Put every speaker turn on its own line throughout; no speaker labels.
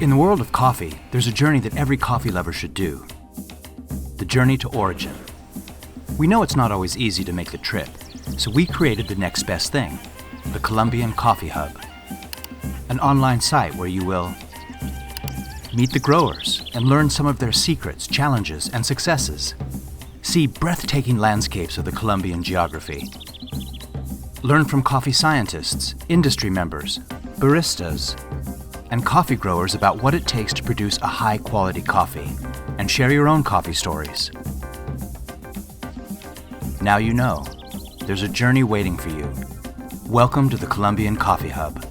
In the world of coffee, there's a journey that every coffee lover should do. The journey to origin. We know it's not always easy to make the trip, so we created the next best thing, the Colombian Coffee Hub. An online site where you will meet the growers and learn some of their secrets, challenges, and successes. See breathtaking landscapes of the Colombian geography. Learn from coffee scientists, industry members, baristas, and coffee growers about what it takes to produce a high-quality coffee, and share your own coffee stories. Now you know. There's a journey waiting for you. Welcome to the Colombian Coffee Hub.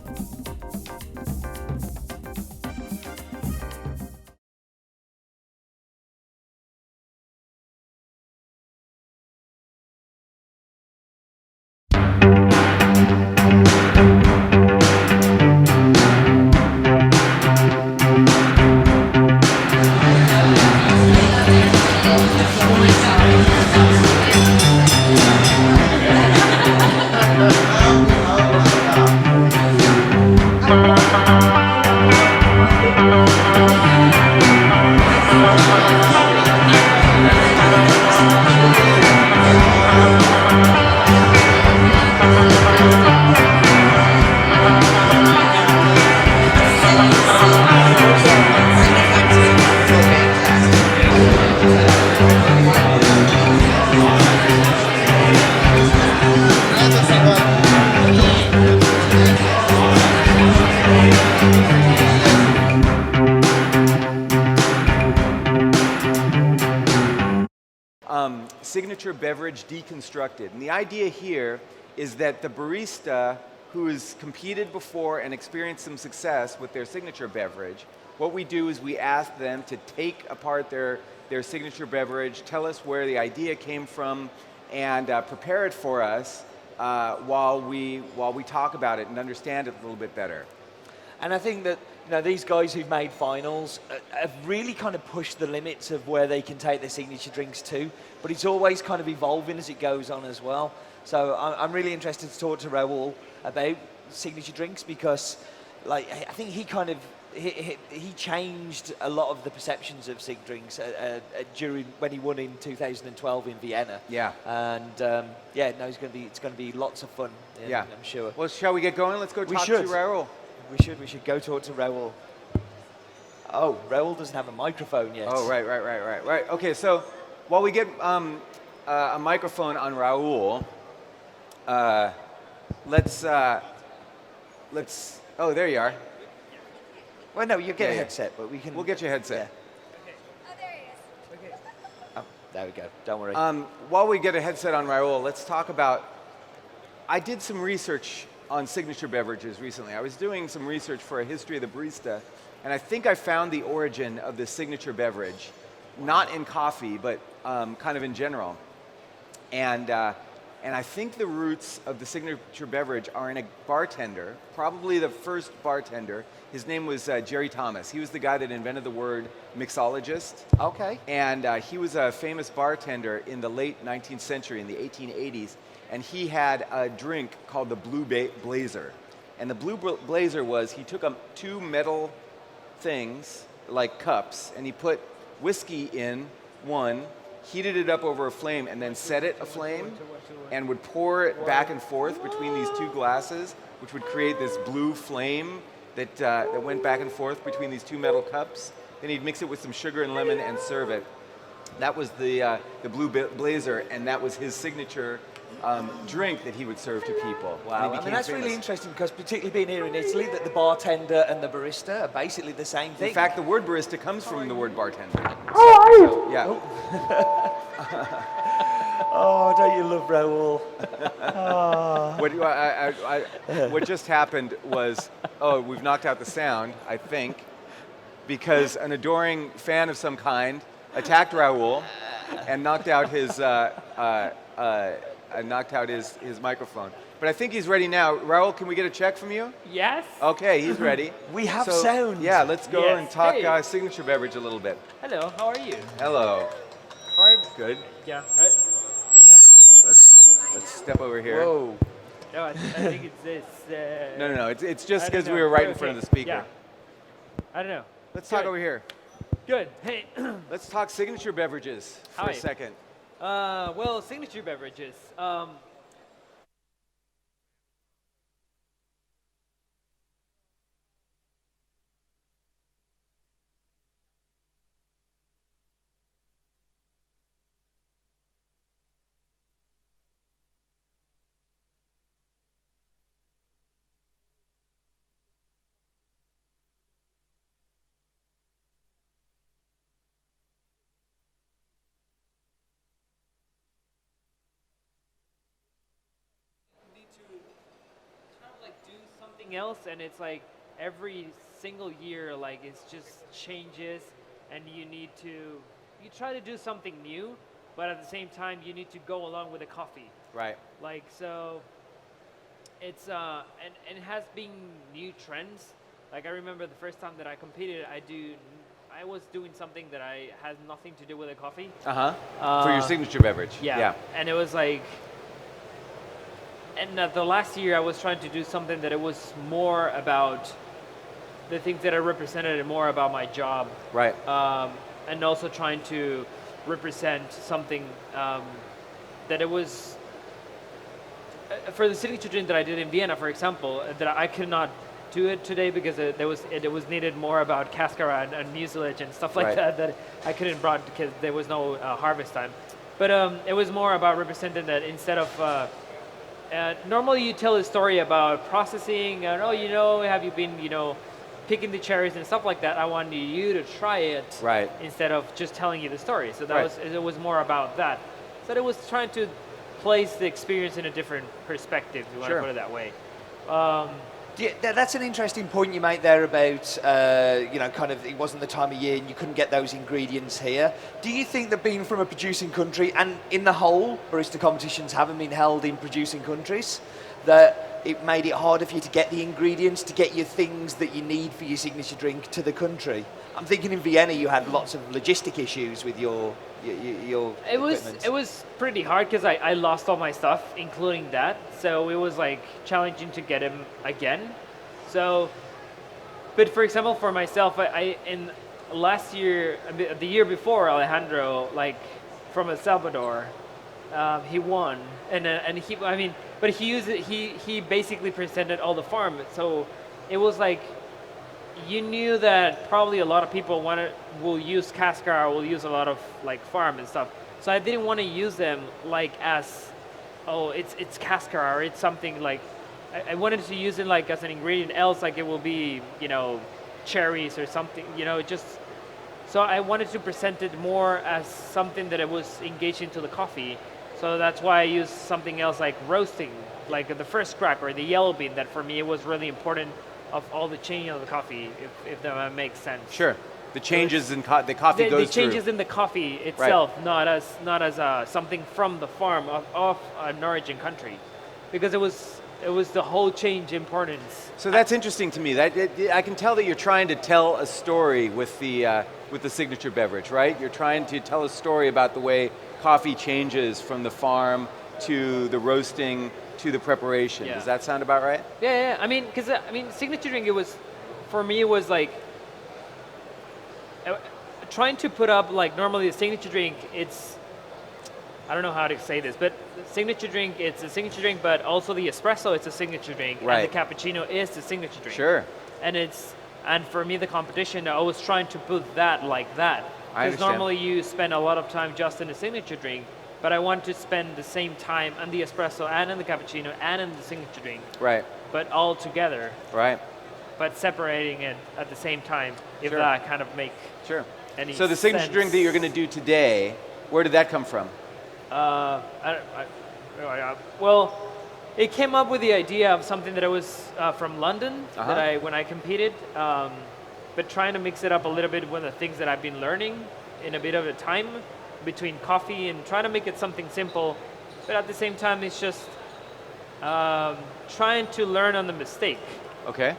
Signature beverage deconstructed. And the idea here is that the barista who has competed before and experienced some success with their signature beverage, what we do is we ask them to take apart their signature beverage, tell us where the idea came from, and prepare it for us while we talk about it and understand it a little bit better.
And I think that these guys who've made finals have really kind of pushed the limits of where they can take their signature drinks to, but it's always kind of evolving as it goes on as well. So I'm really interested to talk to Raul about signature drinks because, I think he changed a lot of the perceptions of sig drinks during when he won in 2012 in Vienna.
Yeah.
And it's going to be lots of fun.
Yeah,
I'm sure.
Well, shall we get going? Let's go talk to Raul.
We should go talk to Raul. Oh, Raul doesn't have a microphone yet.
Oh, right. Okay, so while we get a microphone on Raul, let's. Oh, there you are.
Well, no, you get a headset, but we can.
We'll get you a headset.
Yeah.
Okay. Oh, there he is. Okay.
Oh, there we go. Don't worry.
While we get a headset on Raul, let's talk about. I did some research on signature beverages recently. I was doing some research for a history of the barista, and I think I found the origin of the signature beverage, not in coffee, but kind of in general. And I think the roots of the signature beverage are in a bartender, probably the first bartender. His name was Jerry Thomas. He was the guy that invented the word mixologist.
Okay.
And he was a famous bartender in the late 19th century, in the 1880s. And he had a drink called the Blue Blazer. And the Blue Blazer was, he took two metal things, like cups, and he put whiskey in one, heated it up over a flame, and then set it aflame, and would pour it back and forth between these two glasses, which would create this blue flame that went back and forth between these two metal cups. Then he'd mix it with some sugar and lemon and serve it. That was the Blue Blazer, and that was his signature drink that he would serve to people.
Wow, I mean, that's really interesting because particularly being here in Italy, that the bartender and the barista are basically the same thing.
In fact, the word barista comes from the word bartender.
Oh,
yeah.
Oh, don't you love Raul?
What just happened was, we've knocked out the sound, I think, because an adoring fan of some kind attacked Raul and knocked out his his microphone. But I think he's ready now. Raul, can we get a check from you?
Yes.
Okay, he's ready.
We have sound.
Yeah, let's go and talk
Hey.
signature beverage a little bit.
Hello, how are you?
Hello.
Hard.
Good.
Yeah.
Yeah. Let's step over here.
Whoa.
No, I think it's this.
No. It's just
I don't
because we
know.
were right in
Okay,
front of the speaker.
Yeah. I don't know.
Let's talk
Good.
over here.
Good. Hey.
Let's talk signature beverages for
Hi.
a second.
Well, signature beverages. Need to kind of like do something else, and it's like every single year, like it's just changes, and you try to do something new, but at the same time, you need to go along with the coffee.
Right.
Like so, it's and it has been new trends. Like I remember the first time that I competed, I was doing something that I had nothing to do with the coffee.
For your signature beverage.
Yeah. And it was like, and the last year I was trying to do something that it was more about the things that I represented and more about my job.
Right.
And also trying to represent something that it was, for the signature drink that I did in Vienna, for example, that I could not do it today because it was needed more about cascara and mucilage and stuff like
Right.
that I couldn't brought because there was no harvest time. But it was more about representing that instead of normally you tell a story about processing and have you been picking the cherries and stuff like that. I wanted you to try it
Right.
instead of just telling you the story. So
Right.
it was more about that. So it was trying to place the experience in a different perspective, if you want
Sure.
to put it that way.
That's an interesting point you make there about, kind of it wasn't the time of year and you couldn't get those ingredients here. Do you think that being from a producing country, and in the whole, barista competitions haven't been held in producing countries, that it made it harder for you to get the ingredients, to get your things that you need for your signature drink to the country? I'm thinking in Vienna you had lots of logistic issues with your equipment.
It was pretty hard because I lost all my stuff, including that. So it was like challenging to get him again. So, but for example, for myself, I in last year, the year before, Alejandro, like from El Salvador, he won, and he, I mean, but he used it. He basically presented all the farm. So it was like, you knew that probably a lot of people will use cascara, will use a lot of like farm and stuff. So I didn't want to use them like as, oh, it's cascara or it's something like, I wanted to use it like as an ingredient else, like it will be, cherries or something, just, so I wanted to present it more as something that it was engaging to the coffee. So that's why I used something else like roasting, like the first crack or the yellow bean, that for me it was really important of all the changing of the coffee, if that makes sense.
Sure. The changes in the coffee goes
the changes
through.
in the coffee itself, not as something from the farm of an origin country, because it was the whole change importance.
So that's interesting to me. I can tell that you're trying to tell a story with the signature beverage, right? You're trying to tell a story about the way coffee changes from the farm to the roasting to the preparation.
Yeah.
Does that sound about right?
Yeah. I mean, signature drink. For me, it was like trying to put up like normally a signature drink. I don't know how to say this, but signature drink, it's a signature drink, but also the espresso, it's a signature drink,
Right.
and the cappuccino is the signature drink.
Sure.
And for me, the competition, I was trying to put that like that.
I
Because
understand.
normally you spend a lot of time just in a signature drink, but I want to spend the same time on the espresso and in the cappuccino and in the signature drink,
Right.
but all together,
Right.
but separating it at the same time, if
Sure.
that kind of make
Sure.
any
So the signature
sense.
drink that you're going to do today, where did that come from?
Well, it came up with the idea of something that I was from London when I competed, but trying to mix it up a little bit with the things that I've been learning in a bit of a time between coffee and trying to make it something simple, but at the same time it's just trying to learn on the mistake.
Okay.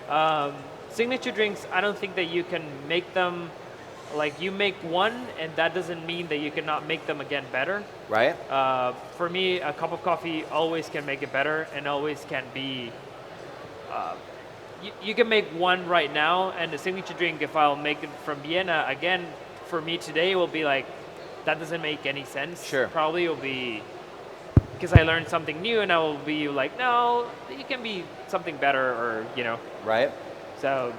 Signature drinks, I don't think that you can make them, like you make one and that doesn't mean that you cannot make them again better.
Right.
For me, a cup of coffee always can make it better and always can be you can make one right now, and the signature drink, if I'll make it from Vienna again, for me today, will be like, that doesn't make any sense.
Sure.
Probably will be because I learned something new, and I will be like, no, it can be something better, or
Right.
So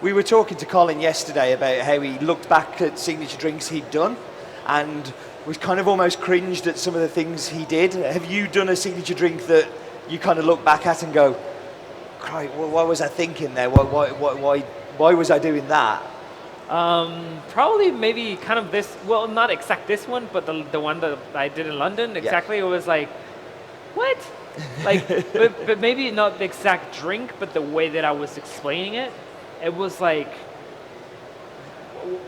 We were talking to Colin yesterday about how he looked back at signature drinks he'd done and was kind of almost cringed at some of the things he did. Have you done a signature drink that you kind of look back at and go, "Christ, what was I thinking there? Why was I doing that?"
probably maybe kind of this. Well, not exact this one, but the one that I did in London. Exactly, It was like, what? Like, but maybe not the exact drink, but the way that I was explaining it. It was like,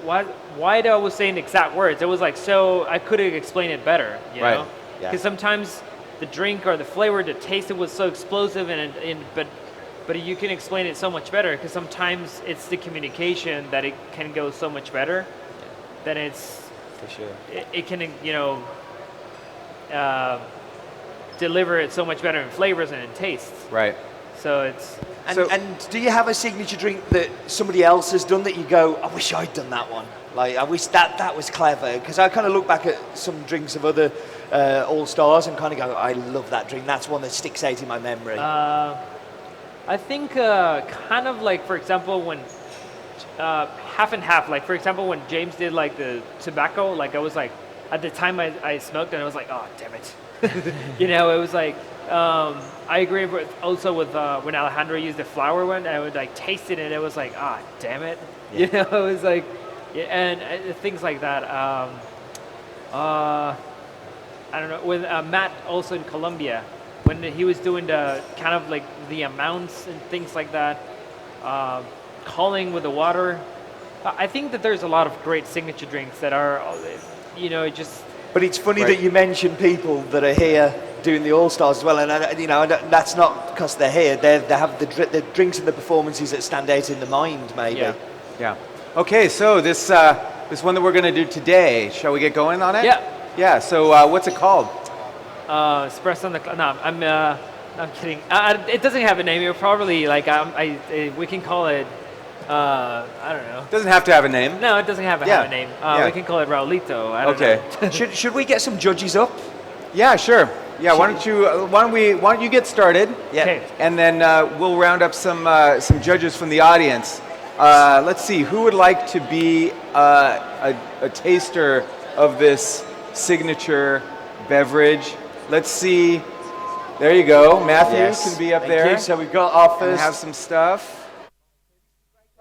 why did I was saying the exact words? It was like, so I could have explained it better, you
Right.
know?
Yeah.
Because sometimes the drink or the flavor, the taste, it was so explosive, but you can explain it so much better. Because sometimes it's the communication that it can go so much better. Than it's
For sure.
it can deliver it so much better in flavors and in tastes.
Right.
So it's.
And do you have a signature drink that somebody else has done that you go, I wish I'd done that one? Like, I wish that was clever. Because I kind of look back at some drinks of other All-Stars and kind of go, I love that drink. That's one that sticks out in my memory.
I think kind of like, for example, when half and half, like for example, when James did like the tobacco, like I was like, at the time I smoked and I was like, oh, damn it. It was like, I agree with also with when Alejandro used the flour one, I would like taste it and it was like, ah, damn it.
Yeah.
It was like, and things like that. I don't know, with Matt also in Colombia, when he was doing the kind of like the amounts and things like that, calling with the water. I think that there's a lot of great signature drinks that are, just.
But it's funny
Right.
that you mention people that are here doing the All-Stars as well, and that's not because they're here. They have the drinks and the performances that stand out in the mind, maybe.
Yeah.
Yeah. Okay, so this one that we're going to do today, shall we get going on it?
Yeah.
Yeah, so what's it called?
Espresso on the no, I'm kidding. It doesn't have a name. You're probably like we can call it. I don't know.
Doesn't have to have a name.
No, it doesn't have a name.
Yeah.
We can call it Raulito. I don't
Okay.
know.
Should we get some judges up?
Yeah, sure. Yeah, why don't you get started?
Yeah.
Okay.
And then we'll round up some judges from the audience. Let's see, who would like to be a taster of this signature beverage? Let's see. There you go. Matthew can be up
Thank
there
you. So we've got our
and
first
have some stuff.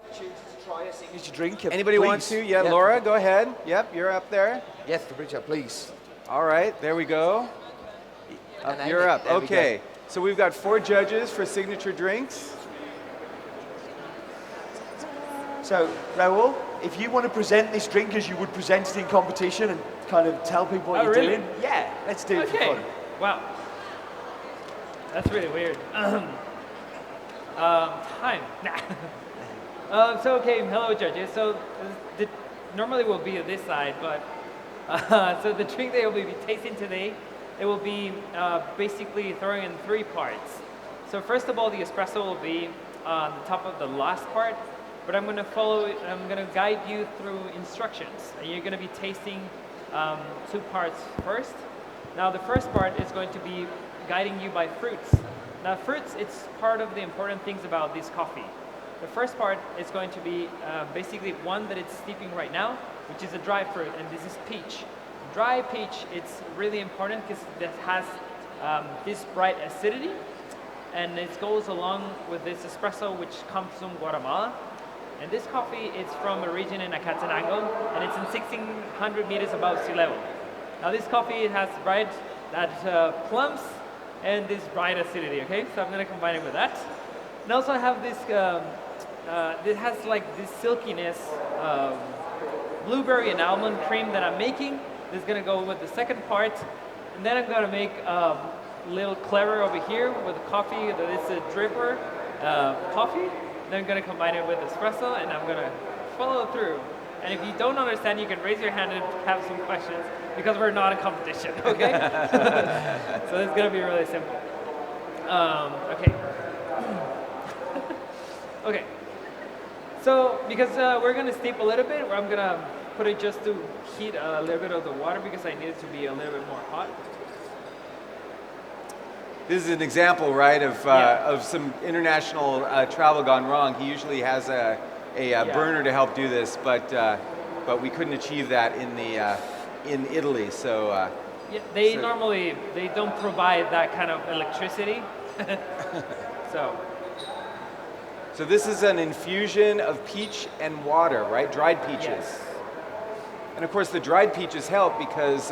opportunity to try a signature drink.
Anybody want
Please.
to? Yeah, Laura, go ahead. Yep, you're up there.
Yes, Fabricio, please.
All right, there we go.
And
You're up.
there we go.
Okay. So we've got 4 judges for signature drinks.
So, Raul, if you want to present this drink as you would present it in competition and kind of tell people what
Oh,
you're
really?
doing, yeah, let's do it for
Okay.
fun.
Wow. That's really weird. Time. Nah. Hello judges. So normally we'll be at this side, but so the drink that we'll be tasting today, it will be basically throwing in 3 parts. So first of all, the espresso will be on the top of the last part, but I'm going to guide you through instructions. And you're going to be tasting 2 parts first. Now the first part is going to be guiding you by fruits. Now fruits, it's part of the important things about this coffee. The first part is going to be basically one that it's steeping right now, which is a dry fruit, and this is peach. Dry peach, it's really important because it has this bright acidity, and it goes along with this espresso, which comes from Guatemala. And this coffee is from a region in Acatenango, and it's in 1,600 meters above sea level. Now this coffee has bright plums and this bright acidity, okay? So I'm gonna combine it with that. And also I have this, it has like this silkiness, blueberry and almond cream that I'm making. This is gonna go with the second part. And then I'm gonna make a little clever over here with coffee that is a dripper coffee. Then I'm gonna combine it with espresso and I'm gonna follow through. And if you don't understand, you can raise your hand and have some questions because we're not in competition, okay? So it's gonna be really simple. Okay. Okay. So because we're gonna steep a little bit, I'm gonna put it just to heat a little bit of the water because I need it to be a little bit more hot.
This is an example, right, of
Yeah.
of some international travel gone wrong. He usually has a burner to help do this, but we couldn't achieve that in Italy. So
Yeah, they
So-
normally they don't provide that kind of electricity. So
so this is an infusion of peach and water, right? Dried peaches.
yes.
And of course, the dried peaches help because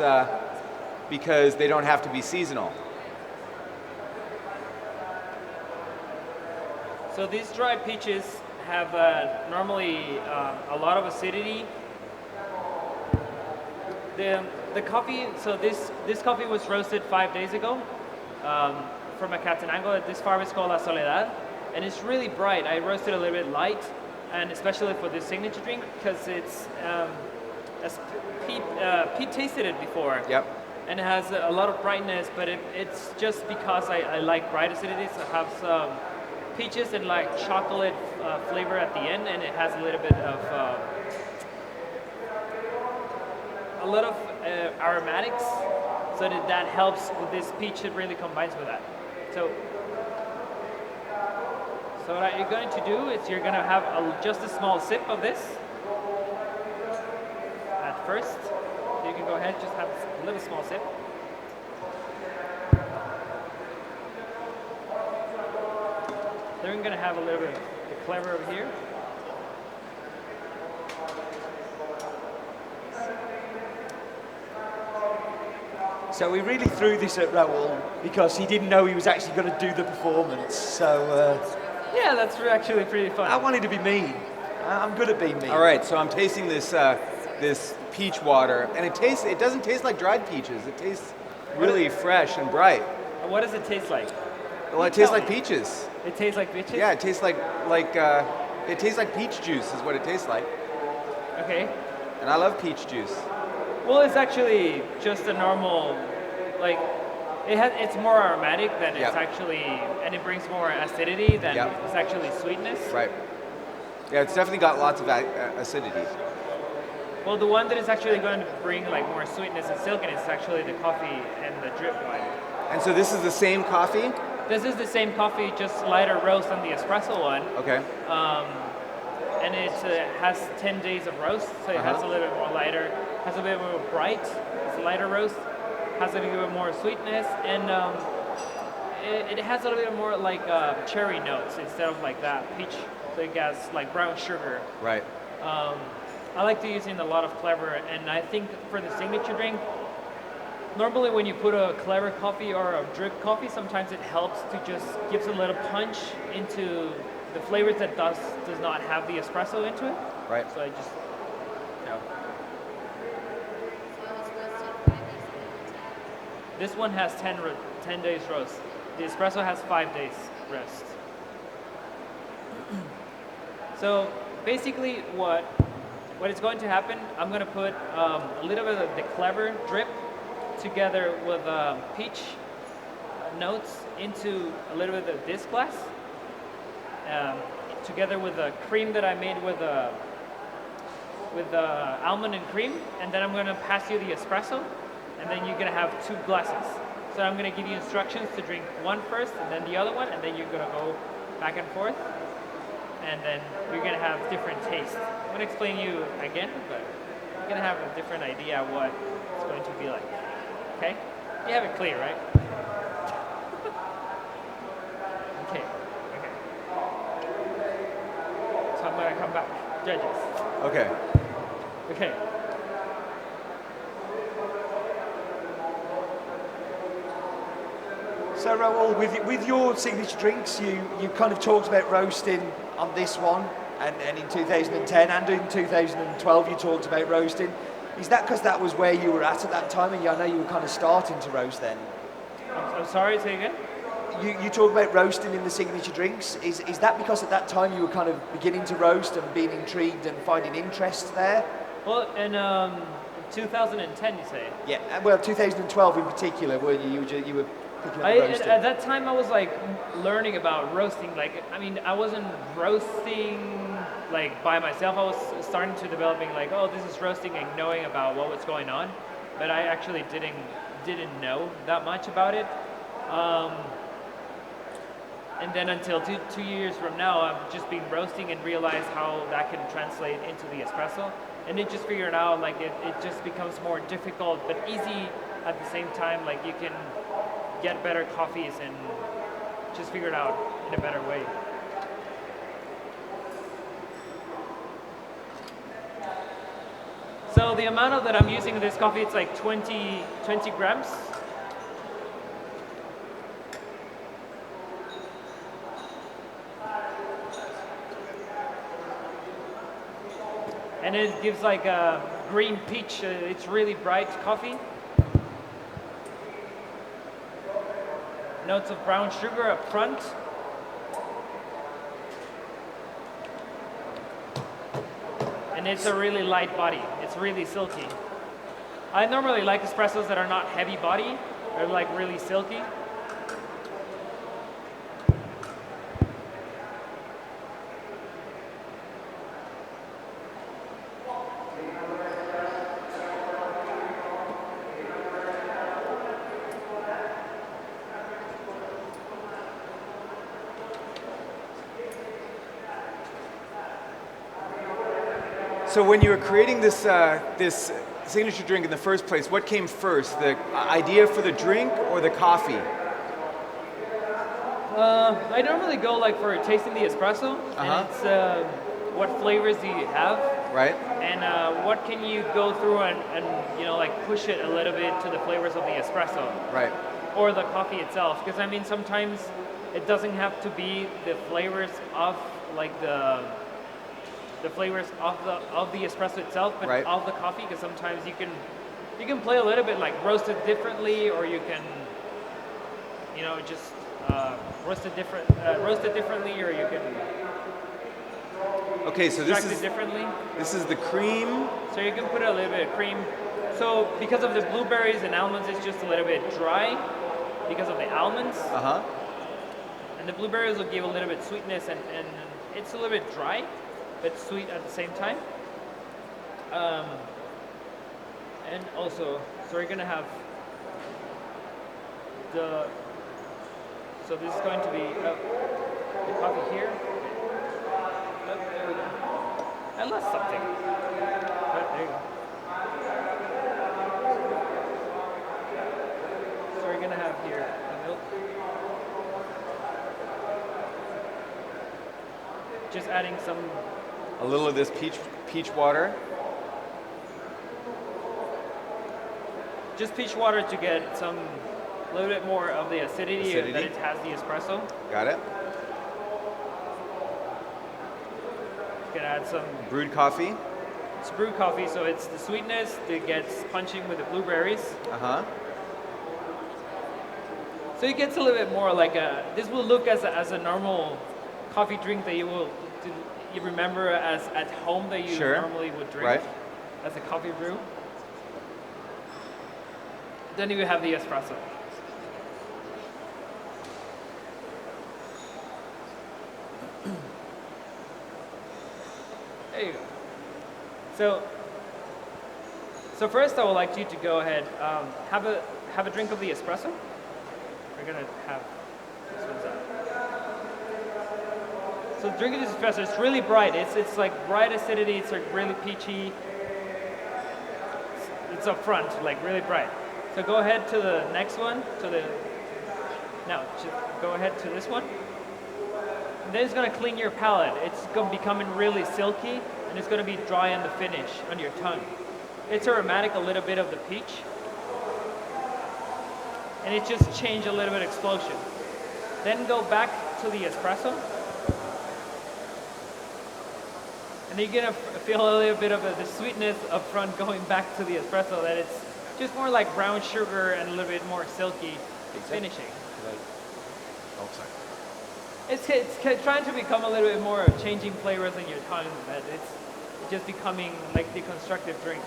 they don't have to be seasonal.
So these dried peaches have normally a lot of acidity. The coffee, so this coffee was roasted 5 days ago from a Catenango. This farm is called La Soledad, and it's really bright. I roasted a little bit light, and especially for this signature drink because it's as Pete tasted it before.
Yep.
And it has a lot of brightness, but it's just because I like bright acidities. I have some peaches and like chocolate flavor at the end, and it has a little bit of a lot of aromatics, so that helps with this peach. It really combines with that. So what you're going to do is you're going to have just a small sip of this at first. So you can go ahead and just have a little small sip. Then we're going to have a little bit of the clever over here.
So we really threw this at Raul because he didn't know he was actually going to do the performance. So
Yeah, that's actually pretty fun.
I wanted to be mean. I'm good at being mean.
All right, so I'm tasting this this peach water, and it doesn't taste like dried peaches. It tastes really fresh and bright.
What does it taste like?
Well, it tastes like peaches.
It tastes like peaches?
Yeah, it tastes like it tastes like peach juice is what it tastes like.
Okay.
And I love peach juice.
Well, it's actually just a normal, like, it's more aromatic than
Yep.
it's actually, and it brings more acidity than
Yep.
it's actually sweetness.
Right. Yeah, it's definitely got lots of acidity.
Well, the one that is actually going to bring like more sweetness and silkiness is actually the coffee and the drip one.
And so this is the same coffee?
This is the same coffee, just lighter roast than the espresso one.
Okay.
And it has 10 days of roast, so it has a little bit more lighter, has a bit more bright, it's a lighter roast, has a little bit more sweetness, and it has a little bit more like cherry notes instead of like that peach, so it has like brown sugar.
Right.
I like to use in a lot of clever, and I think for the signature drink, normally when you put a clever coffee or a drip coffee, sometimes it helps to just gives a little punch into the flavors that does not have the espresso into it.
Right.
So I just, you know. This one has 10 days roast. The espresso has 5 days rest. So basically what is going to happen, I'm going to put a little bit of the clever drip together with peach notes into a little bit of this glass, together with the cream that I made with almond and cream, and then I'm going to pass you the espresso, and then you're going to have 2 glasses. So I'm going to give you instructions to drink one first, and then the other one, and then you're going to go back and forth, and then you're going to have different tastes. I'm going to explain you again, but you're going to have a different idea of what it's going to be like. Okay? You have it clear, right? Okay. So I'm going to come back. Judges.
Okay.
Okay.
So Raul, with your signature drinks, you kind of talked about roasting on this one, and in 2010 and in 2012 you talked about roasting. Is that because that was where you were at that time, and I know you were kind of starting to roast then?
I'm sorry, say again?
You talk about roasting in the signature drinks. Is that because at that time you were kind of beginning to roast and being intrigued and finding interest there?
Well, in 2010, you say?
Yeah, well, 2012 in particular, weren't you? You were
think you ever roasted?
At that time, I was like learning about roasting. Like, I mean, I wasn't roasting like by myself. I was starting to developing like, oh, this is roasting and knowing about what was going on. But I actually didn't know that much about it. And then until two years from now, I've just been roasting and realized how that can translate into the espresso. And it just figured out like it just becomes more difficult but easy at the same time. Like you can get better coffees and just figure it out in a better way. So the amount that I'm using in this coffee, it's like 20 grams. And it gives like a green peach. It's really bright coffee. Notes of brown sugar up front. And it's a really light body. It's really silky. I normally like espressos that are not heavy body. They're like really silky.
So when you were creating this this signature drink in the first place, what came first, the idea for the drink or the coffee?
I normally go like for tasting the espresso, and it's what flavors do you have,
Right.
and what can you go through and you know like push it a little bit to the flavors of the espresso
Right.
or the coffee itself. Because I mean sometimes it doesn't have to be the flavors of like the flavors of the espresso itself, but
Right.
of the coffee. Because sometimes you can play a little bit like roast it differently, or you can you know just roast it differently, or you can
Okay, so
extract it differently.
this is the cream.
So you can put a little bit of cream. So because of the blueberries and almonds, it's just a little bit dry because of the almonds. And the blueberries will give a little bit sweetness, and it's a little bit dry, but sweet at the same time. And also, so we're gonna have so this is going to be the coffee here. Oh, there we go. I lost something. Oh, there you go. So we're gonna have here the milk. Just adding some.
A little of this peach water.
Just peach water to get a little bit more of the acidity that it has the espresso.
Got it.
Gonna add some.
Brewed coffee.
It's brewed coffee, so it's the sweetness that gets punching with the blueberries. So it gets a little bit more like this will look as a normal coffee drink that you remember as at home that you normally would drink.
Right.
As a coffee brew. Then you have the espresso. There you go. So first I would like you to go ahead, have a drink of the espresso. We're gonna have this one's out. So drinking this espresso, it's really bright. It's like bright acidity. It's like really peachy. It's up front, like really bright. So go ahead to the next one. Just go ahead to this one. And then it's gonna clean your palate. It's gonna becoming really silky, and it's gonna be dry on the finish on your tongue. It's aromatic, a little bit of the peach, and it just changed a little bit explosion. Then go back to the espresso, and you're gonna feel a little bit of the sweetness up front going back to the espresso. That it's just more like brown sugar and a little bit more silky finishing.
Oh, sorry.
It's trying to become a little bit more of changing flavors in your tongue, but it's just becoming like deconstructed drink.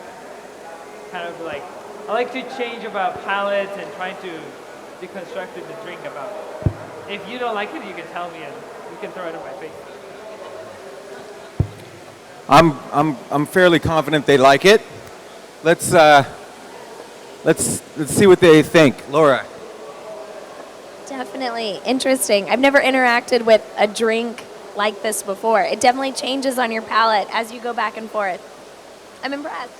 Kind of like, I like to change about palates and trying to deconstructed the drink about it. If you don't like it, you can tell me and you can throw it in my face.
I'm fairly confident they like it. Let's see what they think. Laura.
Definitely interesting. I've never interacted with a drink like this before. It definitely changes on your palate as you go back and forth. I'm impressed.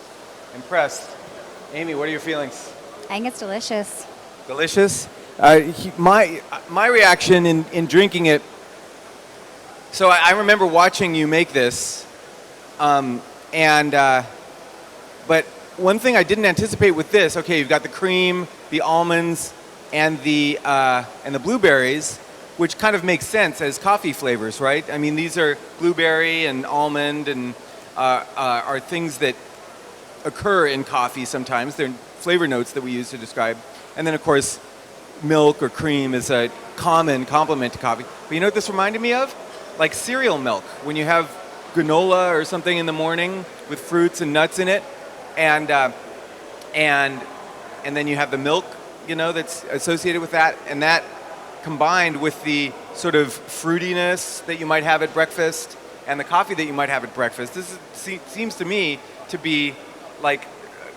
Impressed. Amy, what are your feelings?
I think it's delicious.
Delicious. My reaction in drinking it. So I remember watching you make this, but one thing I didn't anticipate with this. Okay, you've got the cream, the almonds, and the blueberries, which kind of makes sense as coffee flavors, right? I mean, these are blueberry and almond and are things that occur in coffee sometimes. They're flavor notes that we use to describe. And then, of course, milk or cream is a common complement to coffee. But you know what this reminded me of? Like cereal milk. When you have granola or something in the morning with fruits and nuts in it, and then you have the milk, you know, that's associated with that, and that combined with the sort of fruitiness that you might have at breakfast and the coffee that you might have at breakfast. Seems to me to be like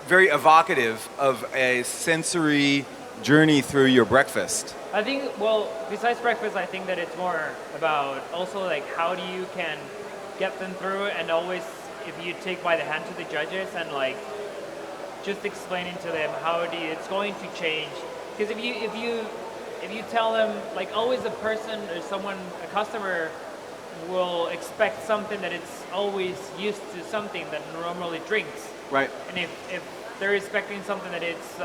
very evocative of a sensory journey through your breakfast.
I think, well, besides breakfast, I think that it's more about also like how do you can get them through, and always if you take by the hand to the judges and like just explaining to them how it's going to change. Because if you tell them, like always a person or someone, a customer will expect something that it's always used to something that normally drinks.
Right.
And if they're expecting something that it's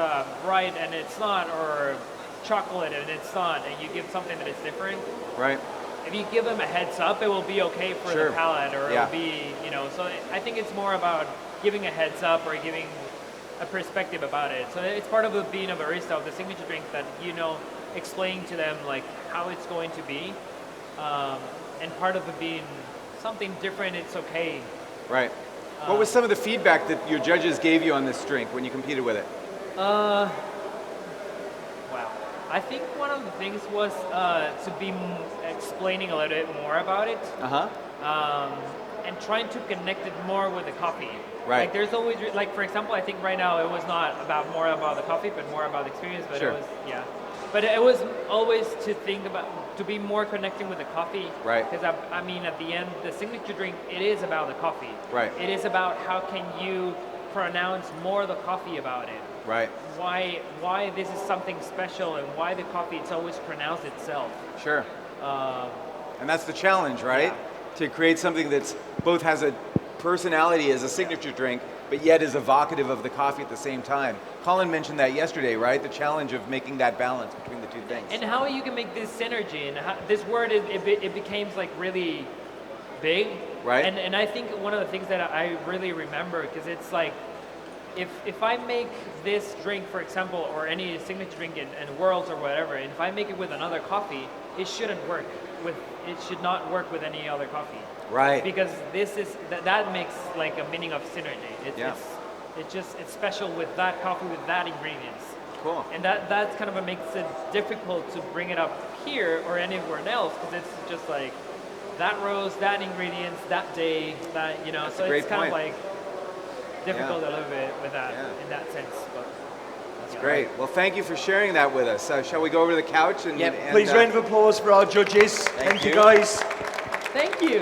bright and it's not, or chocolate and it's not, and you give something that is different.
Right.
If you give them a heads up, it will be okay for
Sure.
the palate, or
Yeah.
it'll be, you know, so I think it's more about giving a heads up or giving a perspective about it. So it's part of being a barista of the signature drink, that, you know, explaining to them like how it's going to be, and part of it being something different, it's okay.
Right. What was some of the feedback that your judges gave you on this drink when you competed with it?
Wow. I think one of the things was to be explaining a little bit more about it. And trying to connect it more with the coffee.
Right.
Like there's always, like for example, I think right now it was not more about the coffee, but more about the experience. But
Sure.
it was, yeah. But it was always to think about, to be more connecting with the coffee.
Right.
Because I mean, at the end, the signature drink, it is about the coffee.
Right.
It is about how can you pronounce more the coffee about it.
Right.
Why this is something special, and why the coffee, it's always pronounced itself.
Sure. And that's the challenge, right?
Yeah.
To create something that's both has a personality as a signature drink, but yet is evocative of the coffee at the same time. Colin mentioned that yesterday, right? The challenge of making that balance between the two things.
And how you can make this synergy, and how, this word it became like really big,
Right.
And I think one of the things that I really remember, because it's like, if I make this drink, for example, or any signature drink in Worlds or whatever, and if I make it with another coffee, it shouldn't work it should not work with any other coffee.
Right.
Because this is that makes like a meaning of synergy.
Yeah.
It's special with that coffee, with that ingredients.
Cool.
And that's kind of what makes it difficult to bring it up here or anywhere else, because it's just like that roast, that ingredients, that day, that, you know.
That's
so
a great
it's kind
point.
of like difficult a little bit with that,
Yeah.
in that sense. But
That's great. Well, thank you for sharing that with us. Shall we go over to the couch? And
Please, round of applause for our judges. Thank you, guys.
Thank you.